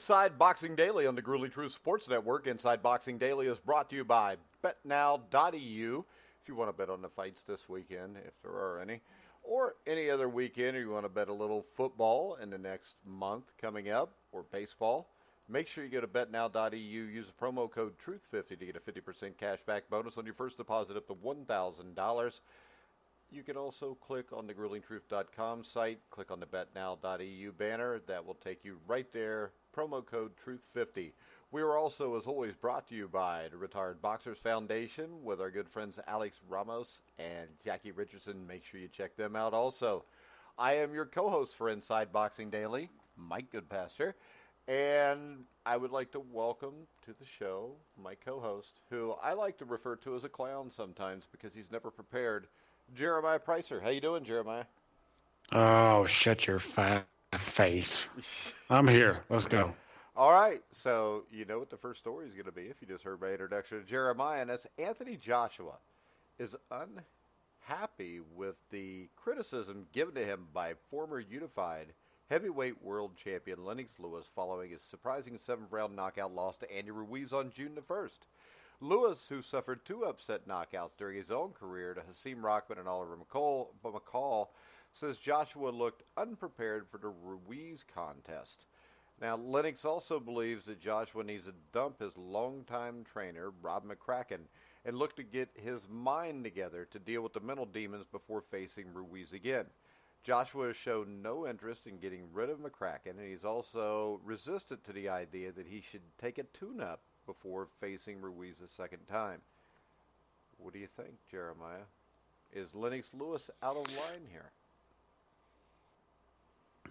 Inside Boxing Daily on the Gruely Truth Sports Network. Inside Boxing Daily is brought to you by BetNow.eu. If you want to bet on the fights this weekend, if there are any, or any other weekend, or you want to bet a little football in the next month coming up, or baseball, make sure you go to BetNow.eu. Use the promo code TRUTH50 to get a 50% cashback bonus on your first deposit up to $1,000. You can also click on the GruelingTruth.com site, click on the BetNow.eu banner. That will take you right there. Promo code TRUTH50. We are also, as always, brought to you by the Retired Boxers Foundation with our good friends Alex Ramos and Jackie Richardson. Make sure you check them out also. I am your co-host for Inside Boxing Daily, Mike Goodpaster, and I would like to welcome to the show my co-host, who I like to refer to as a clown sometimes because he's never prepared, Jeremiah Preisser. How you doing, Jeremiah? Oh, shut your fat face. I'm here. Let's go. All right. So you know what the first story is going to be if you just heard my introduction to Jeremiah, and that's Anthony Joshua is unhappy with the criticism given to him by former unified heavyweight world champion Lennox Lewis following his surprising 7th-round knockout loss to Andy Ruiz on June the 1st. Lewis, who suffered 2 upset knockouts during his own career to Hakeem Rockman and Oliver McCall, says Joshua looked unprepared for the Ruiz contest. Now, Lennox also believes that Joshua needs to dump his longtime trainer, Rob McCracken, and look to get his mind together to deal with the mental demons before facing Ruiz again. Joshua has shown no interest in getting rid of McCracken, and he's also resistant to the idea that he should take a tune-up before facing Ruiz a second time. What do you think, Jeremiah? Is Lennox Lewis out of line here?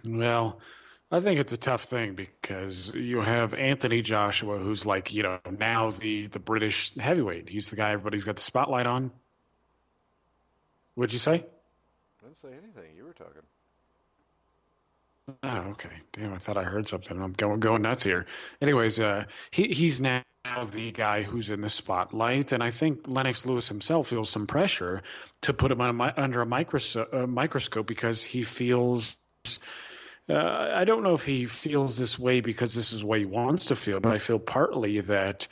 Well, I think it's a tough thing because you have Anthony Joshua, who's like, now the British heavyweight. He's the guy everybody's got the spotlight on. What'd you say? I didn't say anything. You were talking. Oh, okay. Damn, I thought I heard something. I'm going nuts here. Anyways, he's now the guy who's in the spotlight, and I think Lennox Lewis himself feels some pressure to put him under a microscope because he feels. I don't know if he feels this way because this is the way he wants to feel, but I feel partly that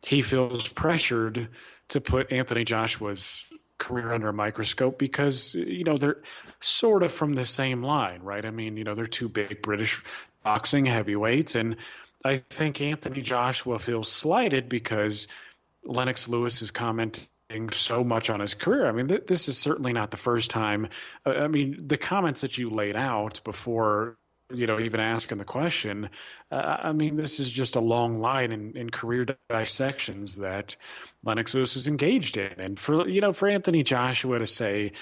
he feels pressured to put Anthony Joshua's career under a microscope because, they're sort of from the same line, right? I mean, they're 2 big British boxing heavyweights, and I think Anthony Joshua feels slighted because Lennox Lewis is commenting so much on his career. I mean, this is certainly not the first time. The comments that you laid out before, even asking the question, this is just a long line in career dissections that Lennox Lewis is engaged in. And for Anthony Joshua to say,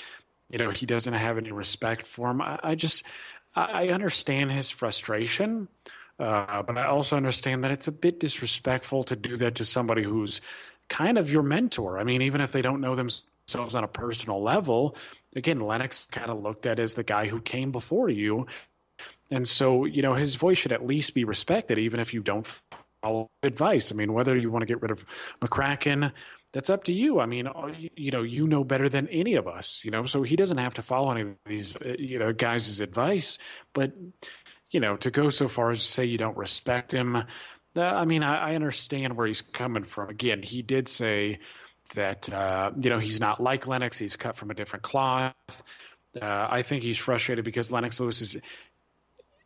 he doesn't have any respect for him, I understand his frustration. But I also understand that it's a bit disrespectful to do that to somebody who's kind of your mentor. I mean, even if they don't know themselves on a personal level, again, Lennox kind of looked at as the guy who came before you. And so, his voice should at least be respected, even if you don't follow advice. I mean, whether you want to get rid of McCracken, that's up to you. I mean, you know better than any of us, so he doesn't have to follow any of these, guys' advice. But, to go so far as to say you don't respect him, I understand where he's coming from. Again, he did say that, he's not like Lennox. He's cut from a different cloth. I think he's frustrated because Lennox Lewis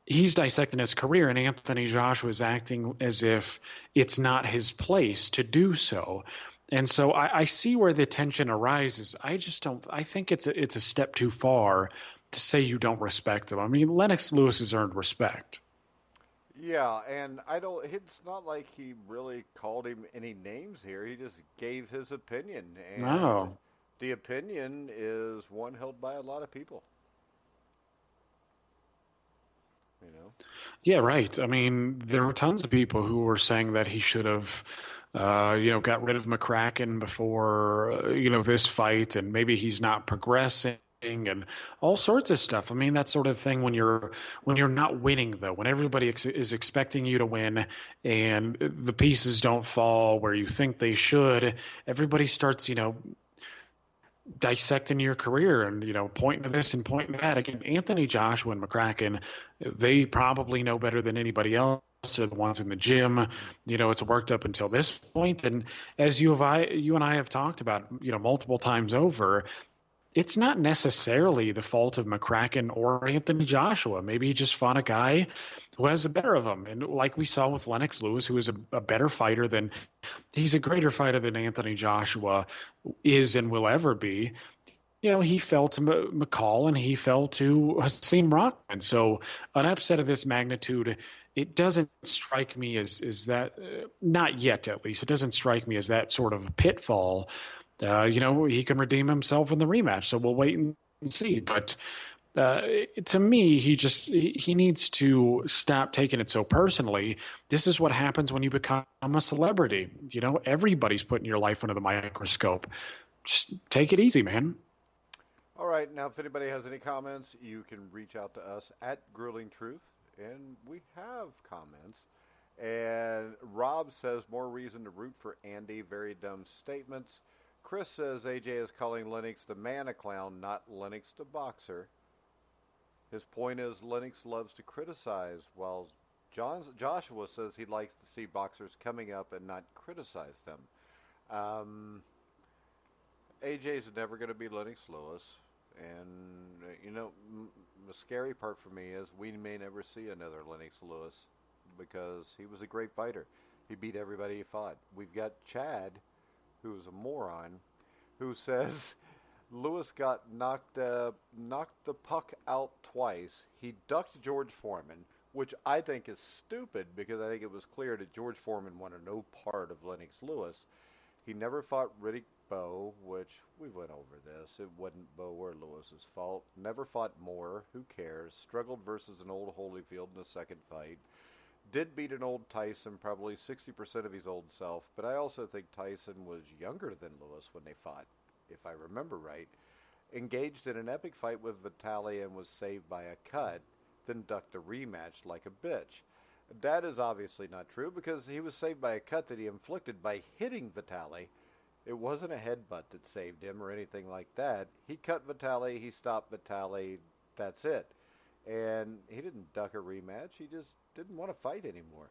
he's dissecting his career, and Anthony Joshua is acting as if it's not his place to do so. And so I see where the tension arises. I think it's a step too far to say you don't respect him. I mean, Lennox Lewis has earned respect. Yeah, and it's not like he really called him any names here. He just gave his opinion. And no. The opinion is one held by a lot of people. Yeah, right. I mean, there were tons of people who were saying that he should have, got rid of McCracken before, this fight, and maybe he's not progressing and all sorts of stuff. I mean, that sort of thing when you're not winning, though, when everybody is expecting you to win and the pieces don't fall where you think they should, everybody starts, dissecting your career and, pointing to this and pointing to that. Again, Anthony Joshua and McCracken, they probably know better than anybody else They're the ones in the gym. It's worked up until this point. And as you and I have talked about, multiple times over, it's not necessarily the fault of McCracken or Anthony Joshua. Maybe he just fought a guy who has the better of him. And like we saw with Lennox Lewis, who is a better fighter than he's a greater fighter than Anthony Joshua is and will ever be. He fell to McCall and he fell to Hasim Rockman. So an upset of this magnitude, it doesn't strike me as that, not yet at least, it doesn't strike me as that sort of pitfall. He can redeem himself in the rematch, so we'll wait and see. But to me, he needs to stop taking it so personally. This is what happens when you become a celebrity. Everybody's putting your life under the microscope. Just take it easy, man. All right, now if anybody has any comments, you can reach out to us at Grueling Truth, and we have comments. And Rob says, more reason to root for Andy, very dumb statements. Chris says AJ is calling Lennox the man a clown, not Lennox the boxer. His point is Lennox loves to criticize, while Joshua says he likes to see boxers coming up and not criticize them. AJ's never going to be Lennox Lewis. And, the scary part for me is we may never see another Lennox Lewis because he was a great fighter. He beat everybody he fought. We've got Chad, who's a moron, who says Lewis got knocked the puck out twice. He ducked George Foreman, which I think is stupid because I think it was clear that George Foreman wanted no part of Lennox Lewis. He never fought Riddick Bowe, which we went over this. It wasn't Bowe or Lewis's fault. Never fought Moore. Who cares? Struggled versus an old Holyfield in the second fight. Did beat an old Tyson, probably 60% of his old self, but I also think Tyson was younger than Lewis when they fought, if I remember right. Engaged in an epic fight with Vitali and was saved by a cut, then ducked a rematch like a bitch. That is obviously not true because he was saved by a cut that he inflicted by hitting Vitali. It wasn't a headbutt that saved him or anything like that. He cut Vitali, he stopped Vitali, that's it. And he didn't duck a rematch, he just didn't want to fight anymore.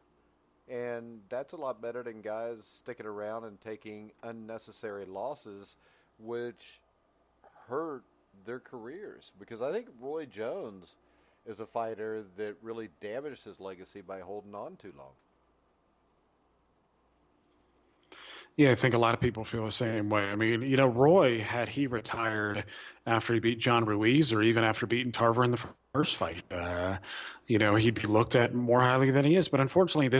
And that's a lot better than guys sticking around and taking unnecessary losses, which hurt their careers. Because I think Roy Jones is a fighter that really damaged his legacy by holding on too long. Yeah, I think a lot of people feel the same way. I mean, Roy, had he retired after he beat John Ruiz or even after beating Tarver in the first fight, he'd be looked at more highly than he is. But unfortunately,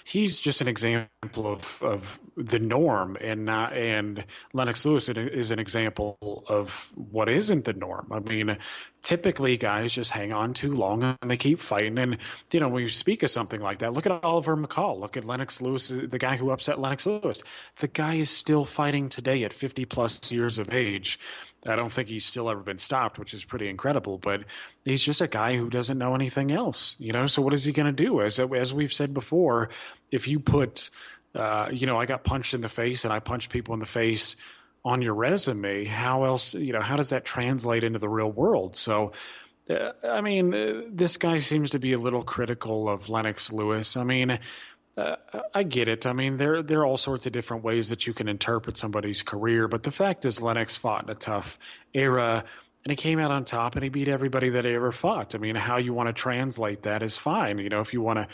he's just an example of the norm, and Lennox Lewis is an example of what isn't the norm. I mean, typically guys just hang on too long and they keep fighting. And when you speak of something like that, look at Oliver McCall. Look at Lennox Lewis, the guy who upset Lennox Lewis. The guy is still fighting today at 50 plus years of age. I don't think he's still ever been stopped, which is pretty incredible, but he's just a guy who doesn't know anything else, so what is he going to do? As we've said before, if you put, I got punched in the face and I punched people in the face on your resume, how else, how does that translate into the real world? So, this guy seems to be a little critical of Lennox Lewis. I get it. There are all sorts of different ways that you can interpret somebody's career, but the fact is Lennox fought in a tough era, and he came out on top, and he beat everybody that he ever fought. How you want to translate that is fine. If you want to,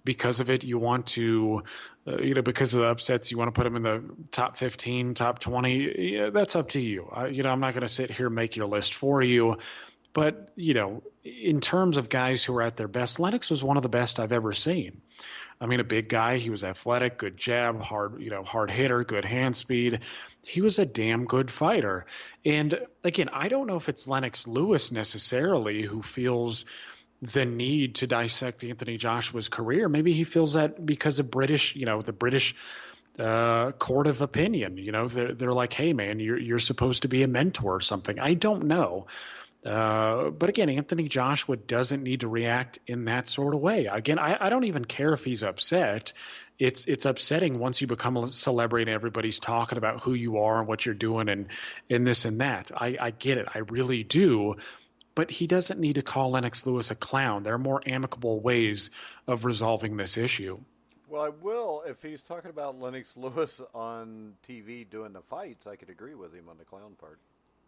because of it, you want to, because of the upsets, you want to put him in the top 15, top 20, yeah, that's up to you. I'm not going to sit here and make your list for you. But, in terms of guys who are at their best, Lennox was one of the best I've ever seen. A big guy. He was athletic, good jab, hard hitter, good hand speed. He was a damn good fighter. And again, I don't know if it's Lennox Lewis necessarily who feels the need to dissect Anthony Joshua's career. Maybe he feels that because of British, the British court of opinion. They're like, hey man, you're supposed to be a mentor or something. I don't know. But again, Anthony Joshua doesn't need to react in that sort of way. Again, I don't even care if he's upset. It's upsetting once you become a celebrity and everybody's talking about who you are and what you're doing and this and that. I get it. I really do. but he doesn't need to call Lennox Lewis a clown. There are more amicable ways of resolving this issue. Well, I will. If he's talking about Lennox Lewis on TV doing the fights, I could agree with him on the clown part.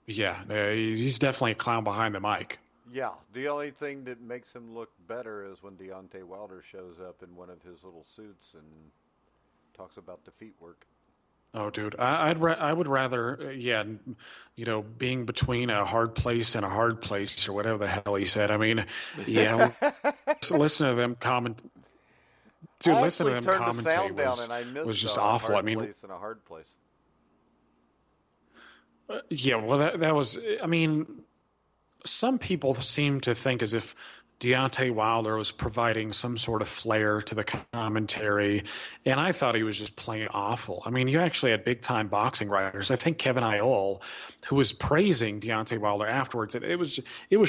Yeah, he's definitely a clown behind the mic. Yeah, the only thing that makes him look better is when Deontay Wilder shows up in one of his little suits and talks about the feet work. Oh, dude, I would rather, being between a hard place and a hard place, or whatever the hell he said. I mean, yeah, listen to them comment. Dude, listen to them commentate was just awful. I mean, place and a hard place. Yeah, well, that was. I mean, some people seem to think as if Deontay Wilder was providing some sort of flair to the commentary, and I thought he was just plain awful. I mean, you actually had big-time boxing writers. I think Kevin Iole, who was praising Deontay Wilder afterwards, it was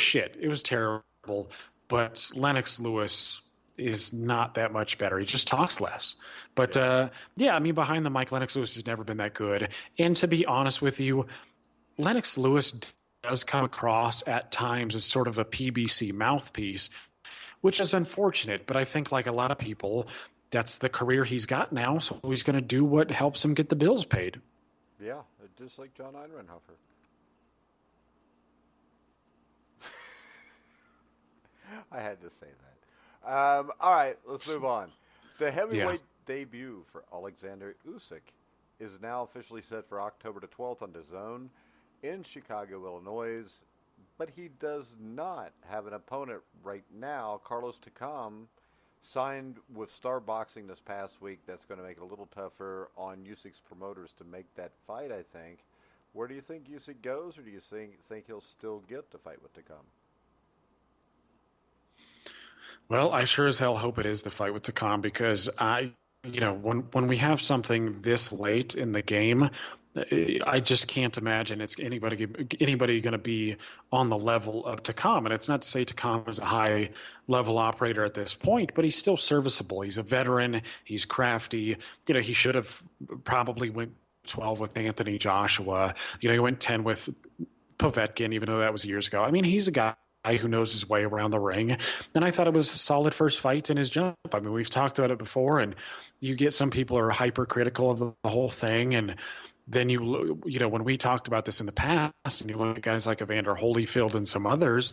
shit. It was terrible. But Lennox Lewis is not that much better. He just talks less. But I mean, behind the mic, Lennox Lewis has never been that good. And to be honest with you, Lennox Lewis does come across at times as sort of a PBC mouthpiece, which is unfortunate. But I think, like a lot of people, that's the career he's got now, so he's going to do what helps him get the bills paid. Yeah, just like John Einrenhofer. I had to say that. All right, let's move on. The heavyweight debut for Alexander Usyk is now officially set for October the 12th on DAZN in Chicago, Illinois, but he does not have an opponent right now. Carlos Takam signed with Star Boxing this past week. That's going to make it a little tougher on Usyk's promoters to make that fight, I think. Where do you think Usyk goes, or do you think he'll still get the fight with Takam? Well, I sure as hell hope it is the fight with Takam, because when we have something this late in the game, I just can't imagine it's anybody going to be on the level of Takam. And it's not to say Takam is a high-level operator at this point, but he's still serviceable. He's a veteran. He's crafty. He should have probably went 12 with Anthony Joshua. He went 10 with Povetkin, even though that was years ago. I mean, he's a guy who knows his way around the ring. And I thought it was a solid first fight in his jump. I mean, we've talked about it before, and you get some people who are hypercritical of the whole thing, and then when we talked about this in the past, and you look at guys like Evander Holyfield and some others,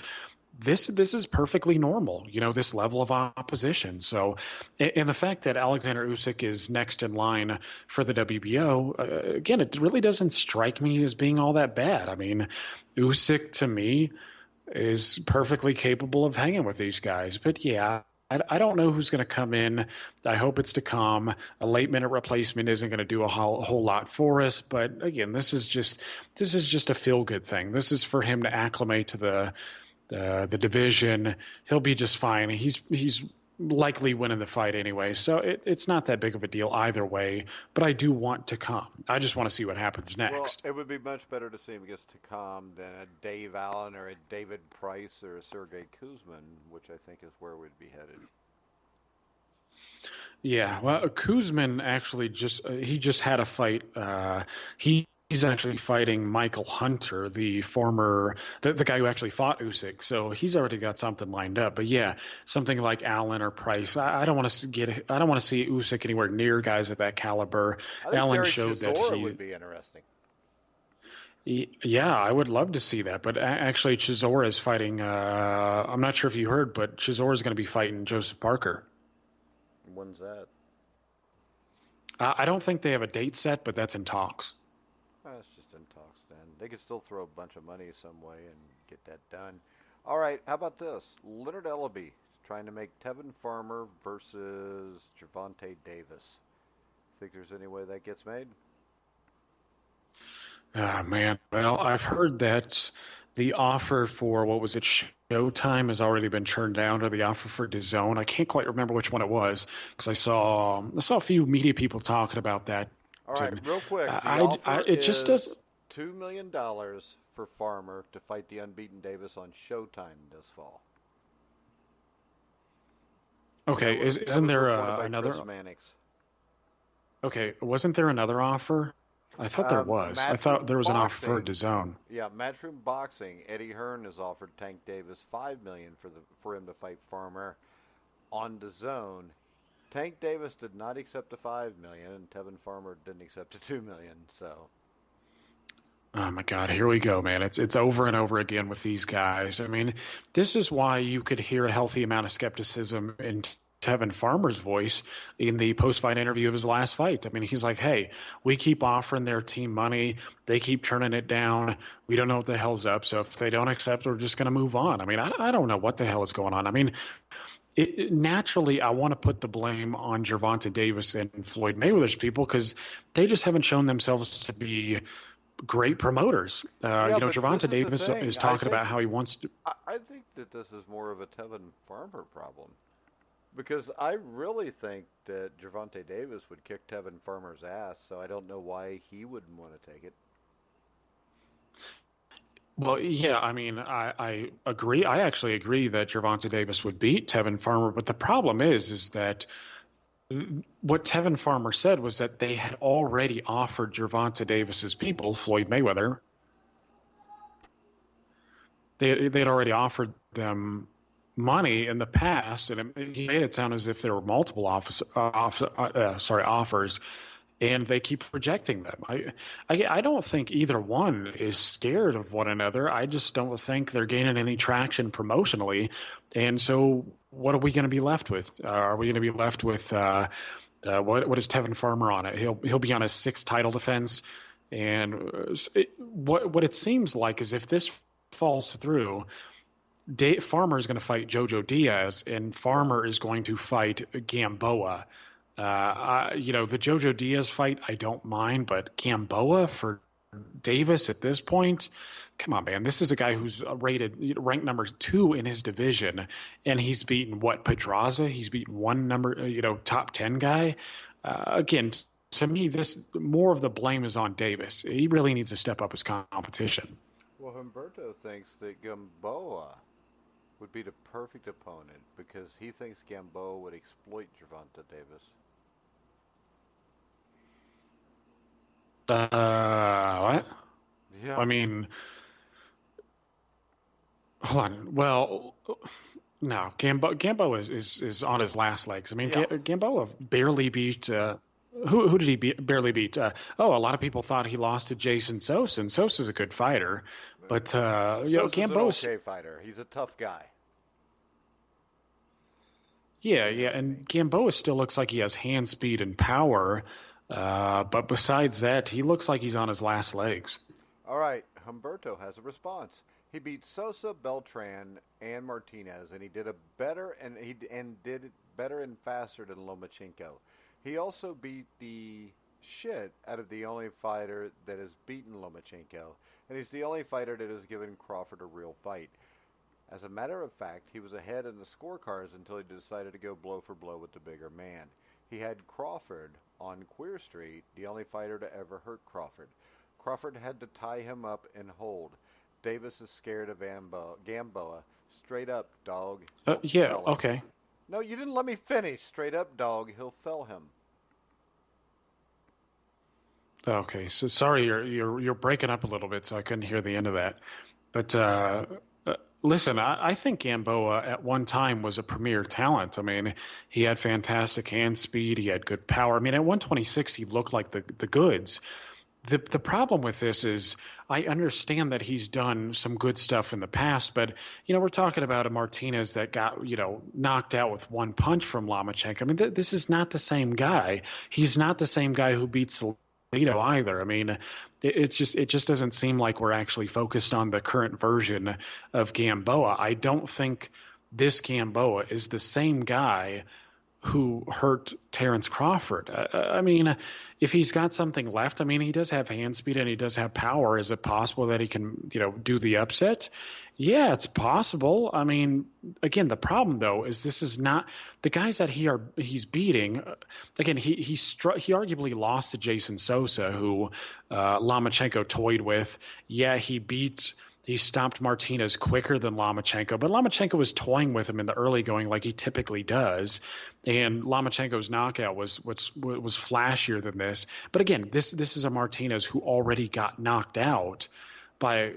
this is perfectly normal, this level of opposition. So, and the fact that Alexander Usyk is next in line for the WBO, again, it really doesn't strike me as being all that bad. I mean, Usyk to me is perfectly capable of hanging with these guys. But yeah, I don't know who's going to come in. I hope it's Takam. A late-minute replacement isn't going to do a whole lot for us. But again, this is just a feel-good thing. This is for him to acclimate to the division. He'll be just fine. He's likely winning the fight anyway, so it's not that big of a deal either way. But I do want Takam. I just want to see what happens next. Well, it would be much better to see him against Takam than a Dave Allen or a David Price or a Sergey Kuzmin, which I think is where we'd be headed. Yeah, well, Kuzmin actually just had a fight. He's actually fighting Michael Hunter, the guy who actually fought Usyk. So he's already got something lined up. But yeah, something like Allen or Price. I don't want to see Usyk anywhere near guys at that caliber. I think Allen Derek showed Chisora that he would be interesting. Yeah, I would love to see that. But actually, Chisora is fighting. I'm not sure if you heard, but Chisora is going to be fighting Joseph Parker. When's that? I don't think they have a date set, but that's in talks. It's just in talks then. They could still throw a bunch of money some way and get that done. All right, how about this? Leonard Ellaby trying to make Tevin Farmer versus Gervonta Davis. Think there's any way that gets made? Man. Well, I've heard that the offer for, what was it, Showtime has already been turned down, or the offer for DAZN. I can't quite remember which one it was, because I saw a few media people talking about that. All right, real quick. It just does $2 million for Farmer to fight the unbeaten Davis on Showtime this fall. Okay, isn't there another? Chris Mannix. Okay, wasn't there another offer? I thought there was. I thought Matchroom there was an offer for Boxing. DAZN. Yeah, Matchroom Boxing. Eddie Hearn has offered Tank Davis $5 million for him to fight Farmer on DAZN. Tank Davis did not accept the $5 million, and Tevin Farmer didn't accept the $2 million. So. Oh my God, here we go, man. It's over and over again with these guys. I mean, this is why you could hear a healthy amount of skepticism in Tevin Farmer's voice in the post-fight interview of his last fight. I mean, he's like, hey, we keep offering their team money. They keep turning it down. We don't know what the hell's up. So if they don't accept, we're just going to move on. I mean, I don't know what the hell is going on. I mean, naturally, I want to put the blame on Gervonta Davis and Floyd Mayweather's people because they just haven't shown themselves to be great promoters. Gervonta Davis is talking about how he wants to. I think that this is more of a Tevin Farmer problem because I really think that Gervonta Davis would kick Tevin Farmer's ass, so I don't know why he wouldn't want to take it. Well, yeah, I mean, I agree. I actually agree that Gervonta Davis would beat Tevin Farmer, but the problem is that what Tevin Farmer said was that they had already offered Gervonta Davis's people, Floyd Mayweather, they'd already offered them money in the past, and he made it sound as if there were multiple offers, and they keep rejecting them. I don't think either one is scared of one another. I just don't think they're gaining any traction promotionally, and so what are we going to be left with? Are we going to be left with what is Tevin Farmer on it? He'll be on his 6th title defense, and what it seems like is if this falls through, Farmer is going to fight Jojo Diaz, and Farmer is going to fight Gamboa. The Jojo Diaz fight, I don't mind, but Gamboa for Davis at this point, come on, man. This is a guy who's ranked number 2 in his division, and he's beaten Pedraza. He's beaten one top 10 guy. Again, to me, this more of the blame is on Davis. He really needs to step up his competition. Well, Humberto thinks that Gamboa would be the perfect opponent because he thinks Gamboa would exploit Gervonta Davis. What? Yeah. I mean, hold on. Well, no, Gamboa is on his last legs. I mean, yeah. Gamboa barely beat. Who did he barely beat? A lot of people thought he lost to Jason Sosa, and Sosa's a good fighter, but Gamboa's an okay fighter. He's a tough guy. Yeah, and Gamboa still looks like he has hand speed and power, but besides that, he looks like he's on his last legs. All right, Humberto has a response. He beat Sosa, Beltran, and Martinez, and he did it better and faster than Lomachenko. He also beat the shit out of the only fighter that has beaten Lomachenko, and he's the only fighter that has given Crawford a real fight. As a matter of fact, he was ahead in the scorecards until he decided to go blow for blow with the bigger man. He had Crawford on Queer Street, the only fighter to ever hurt Crawford. Crawford had to tie him up and hold. Davis is scared of Gamboa. Straight up, dog. Okay. No, you didn't let me finish. Straight up, dog. He'll fell him. Okay, so sorry, you're breaking up a little bit, so I couldn't hear the end of that. But listen, I think Gamboa at one time was a premier talent. I mean, he had fantastic hand speed. He had good power. I mean, at 126, he looked like the goods. The problem with this is I understand that he's done some good stuff in the past, but, we're talking about a Martinez that got, knocked out with one punch from Lomachenko. I mean, this is not the same guy. He's not the same guy who beat Salido either. I mean, it just doesn't seem like we're actually focused on the current version of Gamboa. I don't think this Gamboa is the same guy who hurt Terrence Crawford. I mean, if he's got something left, I mean, he does have hand speed and he does have power. Is it possible that he can, do the upset? Yeah, it's possible. I mean, again, the problem though is this is not the guys that he's beating. Again, he arguably lost to Jason Sosa, who Lomachenko toyed with. Yeah, he beat he stopped Martinez quicker than Lomachenko, but Lomachenko was toying with him in the early going like he typically does, and Lomachenko's knockout was flashier than this. But again, this is a Martinez who already got knocked out by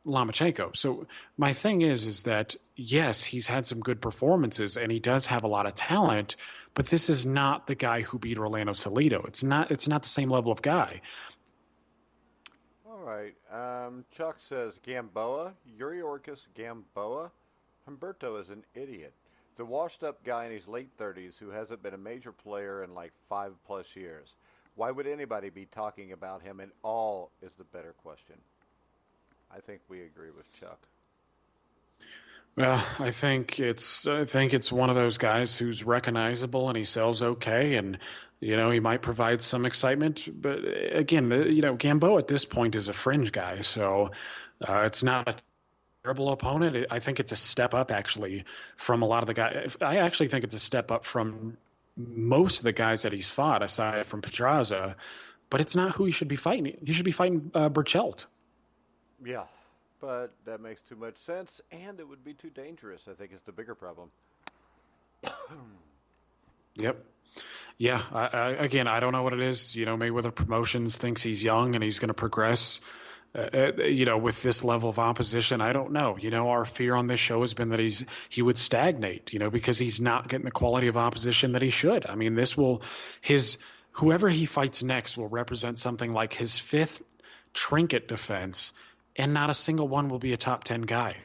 Lomachenko. So my thing is that yes, he's had some good performances and he does have a lot of talent, but this is not the guy who beat Orlando Salido. It's not the same level of guy. All right. Chuck says Gamboa, Yuri Orcus, Gamboa. Humberto is an idiot. The washed-up guy in his late 30s who hasn't been a major player in like 5+ years. Why would anybody be talking about him at all is the better question. I think we agree with Chuck. Well, I think it's one of those guys who's recognizable and he sells okay, and he might provide some excitement. But again, Gamboa at this point is a fringe guy, so it's not a terrible opponent. I think it's a step up actually from a lot of the guys. I actually think it's a step up from most of the guys that he's fought, aside from Pedraza. But it's not who he should be fighting. He should be fighting Burchelt. Yeah. But that makes too much sense, and it would be too dangerous, I think, is the bigger problem. Yep. Yeah. I don't know what it is. Mayweather Promotions thinks he's young and he's going to progress, with this level of opposition. I don't know. Our fear on this show has been that he would stagnate, because he's not getting the quality of opposition that he should. I mean, whoever he fights next will represent something like his 5th trinket defense, and not a single one will be a top 10 guy.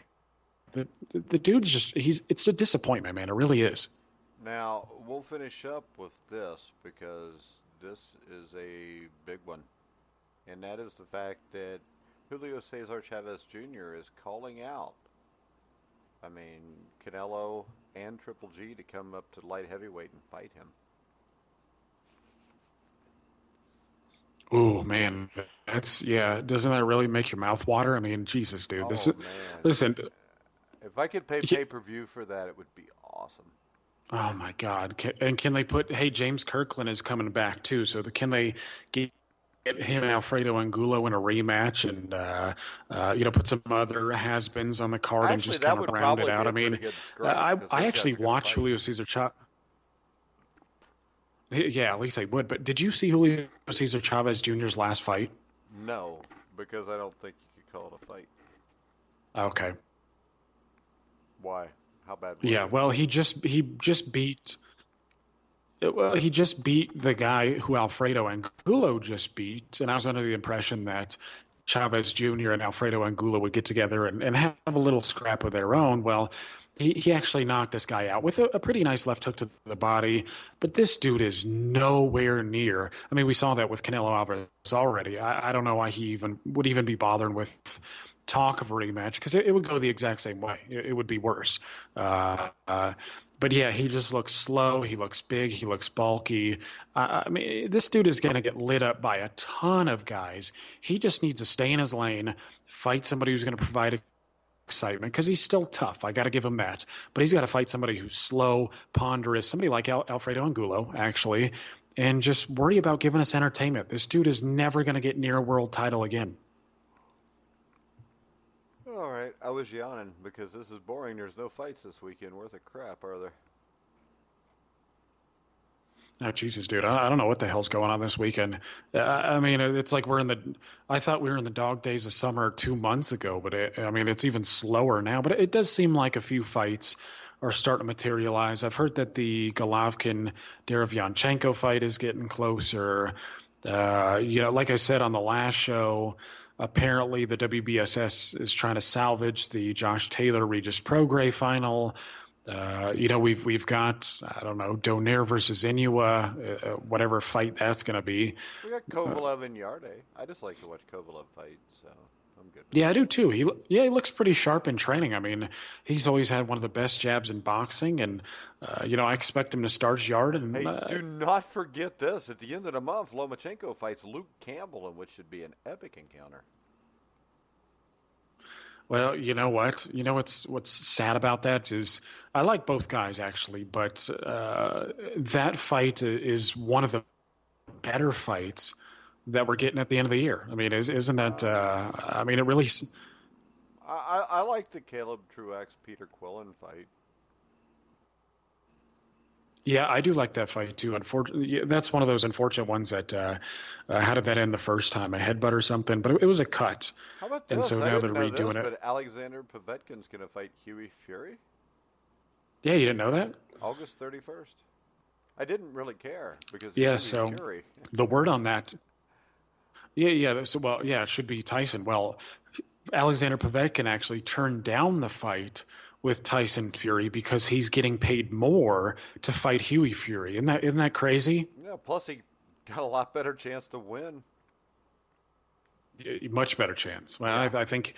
The dude's just it's a disappointment, man. It really is. Now, we'll finish up with this because this is a big one. And that is the fact that Julio Cesar Chavez Jr. is calling out, Canelo and Triple G to come up to light heavyweight and fight him. Oh man, doesn't that really make your mouth water? I mean, Jesus, dude. Listen. If I could pay pay-per-view for that, it would be awesome. Oh my God! Can they put? Hey, James Kirkland is coming back too. So can they get him and Alfredo Angulo in a rematch, and put some other has-beens on the card and just kind of round it out? I actually watched Julio Cesar Chavez. Yeah, at least I would. But did you see Julio Cesar Chavez Jr.'s last fight? No, because I don't think you could call it a fight. Okay. Why? How bad was it? Well, he just beat the guy who Alfredo Angulo just beat, and I was under the impression that Chavez Jr. and Alfredo Angulo would get together and have a little scrap of their own. Well, he actually knocked this guy out with a pretty nice left hook to the body. But this dude is nowhere near. I mean, we saw that with Canelo Alvarez already. I don't know why he would even be bothering with talk of a rematch, because it would go the exact same way. It would be worse. But yeah, he just looks slow. He looks big. He looks bulky. This dude is going to get lit up by a ton of guys. He just needs to stay in his lane, fight somebody who's going to provide excitement, because he's still tough. I got to give him that. But he's got to fight somebody who's slow, ponderous, somebody like Alfredo Angulo, actually, and just worry about giving us entertainment. This dude is never going to get near a world title again. All right, I was yawning because this is boring. There's no fights this weekend worth of crap, are there? Oh, Jesus, dude. I don't know what the hell's going on this weekend. It's like I thought we were in the dog days of summer 2 months ago, but it's even slower now. But it does seem like a few fights are starting to materialize. I've heard that the Golovkin-Derevyanchenko fight is getting closer. Like I said on the last show, apparently the WBSS is trying to salvage the Josh Taylor Regis Prograis final. We've got, I don't know, Donaire versus Inoue, whatever fight that's going to be. We got Kovalev and Yarde. I just like to watch Kovalev fight, so I'm good. Yeah, I do too. He looks pretty sharp in training. I mean, he's always had one of the best jabs in boxing, and I expect him to start Yarde. And do not forget this: at the end of the month, Lomachenko fights Luke Campbell, in which should be an epic encounter. Well, you know what? What's sad about that is I like both guys actually, but that fight is one of the better fights that we're getting at the end of the year. I mean, isn't that? It really. I like the Caleb Truax Peter Quillen fight. Yeah, I do like that fight too. Unfortunately, that's one of those unfortunate ones that how did that end the first time? A headbutt or something? But it was a cut, How about and this? so I now they're didn't know this, redoing it. but Alexander Povetkin's going to fight Huey Fury Yeah, you didn't know that? August 31st. I didn't really care because Yeah. Huey So Fury. the word on that, yeah. So well, yeah, it should be Tyson. Well, Alexander Povetkin actually turned down the fight with Tyson Fury because he's getting paid more to fight Huey Fury. Isn't that crazy? Yeah, plus he got a lot better chance to win. Much better chance. Well, Yeah. I think,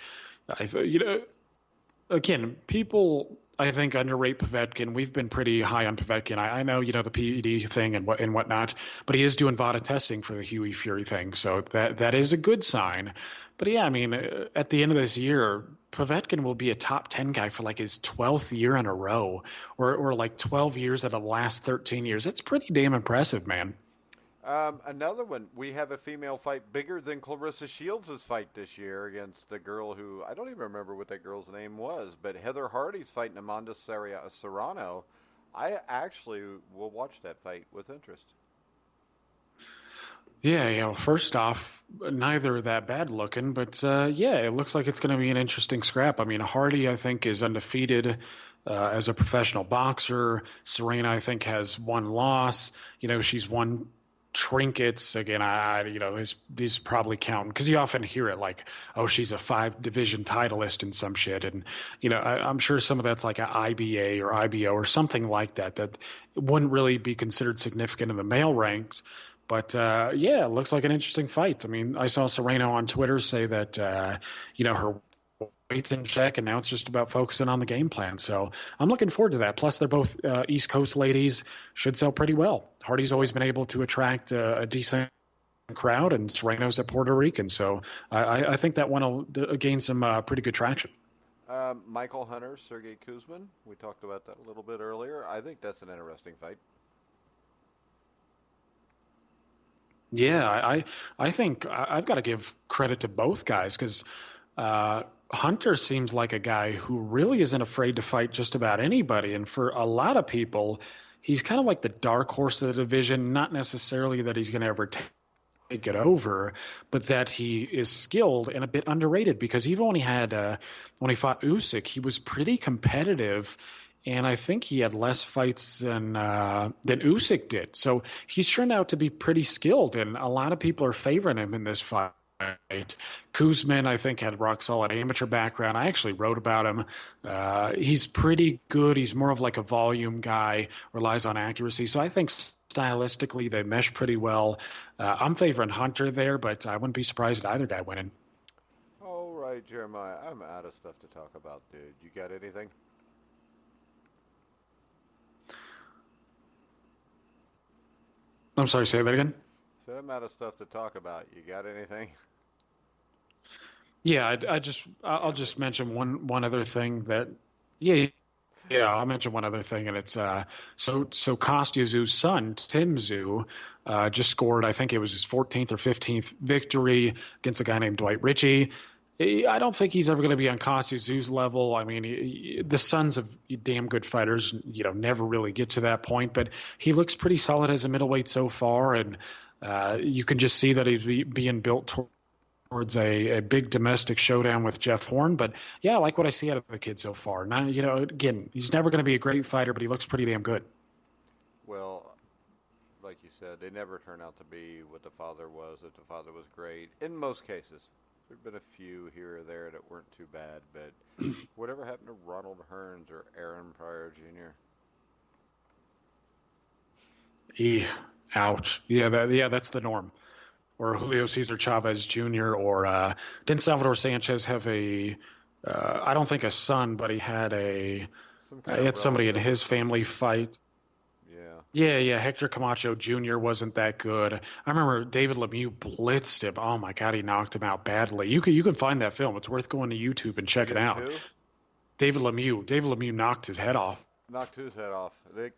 again, people I think underrate Povetkin. We've been pretty high on Povetkin. I know the PED thing and whatnot, but he is doing VADA testing for the Huey Fury thing, so that is a good sign. But yeah, I mean, at the end of this year, Povetkin will be a top 10 guy for like his 12th year in a row, or like 12 years out of the last 13 years. That's pretty damn impressive, man. Another one. We have a female fight bigger than Clarissa Shields' fight this year against a girl who I don't even remember what that girl's name was, but Heather Hardy's fighting Amanda Serrano. I actually will watch that fight with interest. Yeah, well, first off, neither that bad looking, but yeah, it looks like it's going to be an interesting scrap. I mean, Hardy, I think, is undefeated as a professional boxer. Serena, I think, has one loss. She's won trinkets. Again, these probably count because you often hear it like, oh, she's a 5-division titleist and some shit. And, I'm sure some of that's like an IBA or IBO or something like that wouldn't really be considered significant in the male ranks. But, yeah, it looks like an interesting fight. I mean, I saw Serrano on Twitter say that, her weight's in check, and now it's just about focusing on the game plan. So I'm looking forward to that. Plus, they're both East Coast ladies, should sell pretty well. Hardy's always been able to attract a decent crowd, and Serrano's a Puerto Rican. So I think that one will gain some pretty good traction. Michael Hunter, Sergey Kuzmin. We talked about that a little bit earlier. I think that's an interesting fight. Yeah, I think I've got to give credit to both guys because Hunter seems like a guy who really isn't afraid to fight just about anybody. And for a lot of people, he's kind of like the dark horse of the division, not necessarily that he's going to ever take it over, but that he is skilled and a bit underrated because even when he fought Usyk, he was pretty competitive. And I think he had less fights than Usyk did. So he's turned out to be pretty skilled, and a lot of people are favoring him in this fight. Kuzmin, I think, had rock solid amateur background. I actually wrote about him. He's pretty good. He's more of like a volume guy, relies on accuracy. So I think stylistically they mesh pretty well. I'm favoring Hunter there, but I wouldn't be surprised at either guy winning. All right, Jeremiah, I'm out of stuff to talk about, dude. You got anything? I'm sorry, say that again? So I'm out of stuff to talk about. You got anything? Yeah, I'll just mention one other thing that yeah, I'll mention one other thing, and it's so Kostya Tszeu's son, Tim Tszyu, just scored, I think it was his 14th or 15th victory against a guy named Dwight Ritchie. I don't think he's ever going to be on Kostya Tszeu's level. I mean, the sons of damn good fighters, never really get to that point, but he looks pretty solid as a middleweight so far, and you can just see that he's being built towards a big domestic showdown with Jeff Horn. But yeah, I like what I see out of the kid so far. Now, again, he's never going to be a great fighter, but he looks pretty damn good. Well, like you said, they never turn out to be what the father was, if the father was great, in most cases. There have been a few here or there that weren't too bad, but whatever happened to Ronald Hearns or Aaron Pryor Jr.? Ouch. Yeah, that's the norm. Or Julio Cesar Chavez Jr. Or didn't Salvador Sanchez have I don't think a son, but he had he had somebody in his family fight. Yeah, Hector Camacho Jr. wasn't that good. I remember David Lemieux blitzed him. Oh my God, he knocked him out badly. You can find that film. It's worth going to YouTube and check it out. Who? David Lemieux knocked his head off. Knocked whose head off? The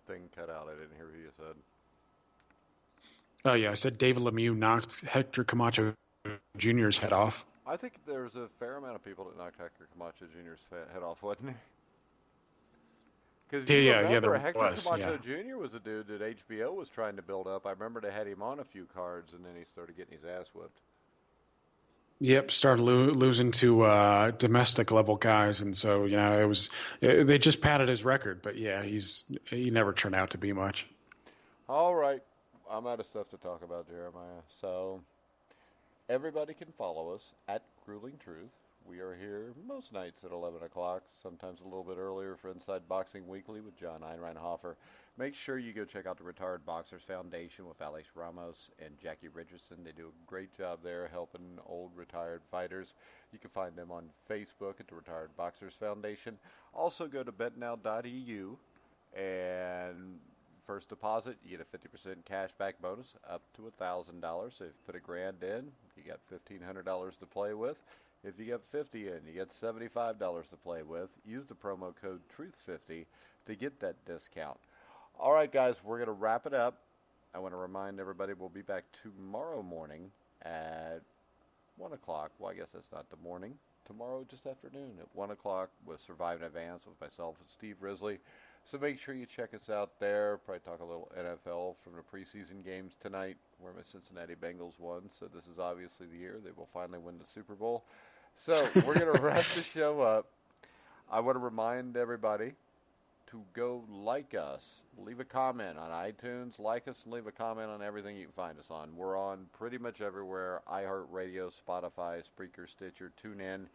thing cut out. I didn't hear what you said. Oh yeah, I said David Lemieux knocked Hector Camacho Jr.'s head off. I think there was a fair amount of people that knocked Hector Camacho Jr.'s head off, wasn't there? Because Yeah, you yeah, remember, there Hector was. Camacho Yeah. Jr. was a dude that HBO was trying to build up. I remember they had him on a few cards, and then he started getting his ass whipped. Yep, started losing to domestic level guys, and so they just padded his record, but yeah, he never turned out to be much. All right. I'm out of stuff to talk about, Jeremiah. So everybody can follow us at Grueling Truth. We are here most nights at 11 o'clock, sometimes a little bit earlier for Inside Boxing Weekly with John Einreinhofer. Make sure you go check out the Retired Boxers Foundation with Alex Ramos and Jackie Richardson. They do a great job there helping old retired fighters. You can find them on Facebook at the Retired Boxers Foundation. Also go to betnow.eu, and first deposit, you get a 50% cash back bonus up to $1,000. So if you put $1,000 in, you got $1,500 to play with. If you get 50 in, you get $75 to play with. Use the promo code TRUTH50 to get that discount. All right, guys, we're going to wrap it up. I want to remind everybody we'll be back tomorrow morning at 1 o'clock. Well, I guess that's not the morning. Tomorrow, just afternoon at 1 o'clock with Survive in Advance with myself and Steve Risley. So make sure you check us out there. Probably talk a little NFL from the preseason games tonight where my Cincinnati Bengals won. So this is obviously the year they will finally win the Super Bowl. So we're going to wrap the show up. I want to remind everybody to go like us. Leave a comment on iTunes. Like us and leave a comment on everything you can find us on. We're on pretty much everywhere. iHeartRadio, Spotify, Spreaker, Stitcher, TuneIn.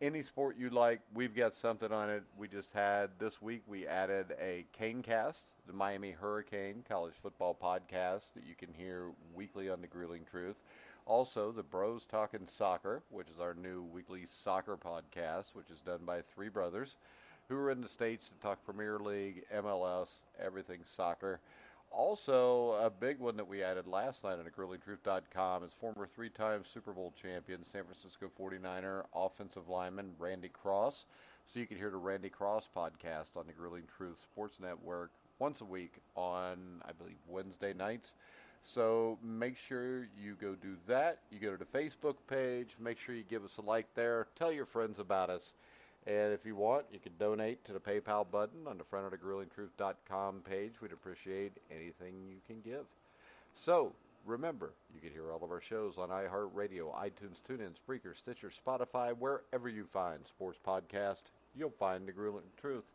Any sport you like, we've got something on it. We just had, this week, we added a Canecast, the Miami Hurricane college football podcast that you can hear weekly on The Grueling Truth. Also, the Bros Talking Soccer, which is our new weekly soccer podcast, which is done by three brothers who are in the States to talk Premier League, MLS, everything soccer. Also, a big one that we added last night on gruelingtruth.com is former three-time Super Bowl champion, San Francisco 49er offensive lineman Randy Cross. So you can hear the Randy Cross podcast on the Grueling Truth Sports Network once a week on, I believe, Wednesday nights. So make sure you go do that. You go to the Facebook page. Make sure you give us a like there. Tell your friends about us. And if you want, you can donate to the PayPal button on the front of the gruelingtruth.com page. We'd appreciate anything you can give. So, remember, you can hear all of our shows on iHeartRadio, iTunes, TuneIn, Spreaker, Stitcher, Spotify, wherever you find sports podcast, you'll find the Grueling Truth.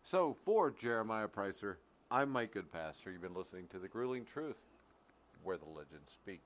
So, for Jeremiah Preisser, I'm Mike Goodpaster. You've been listening to the Grueling Truth, where the legends speak.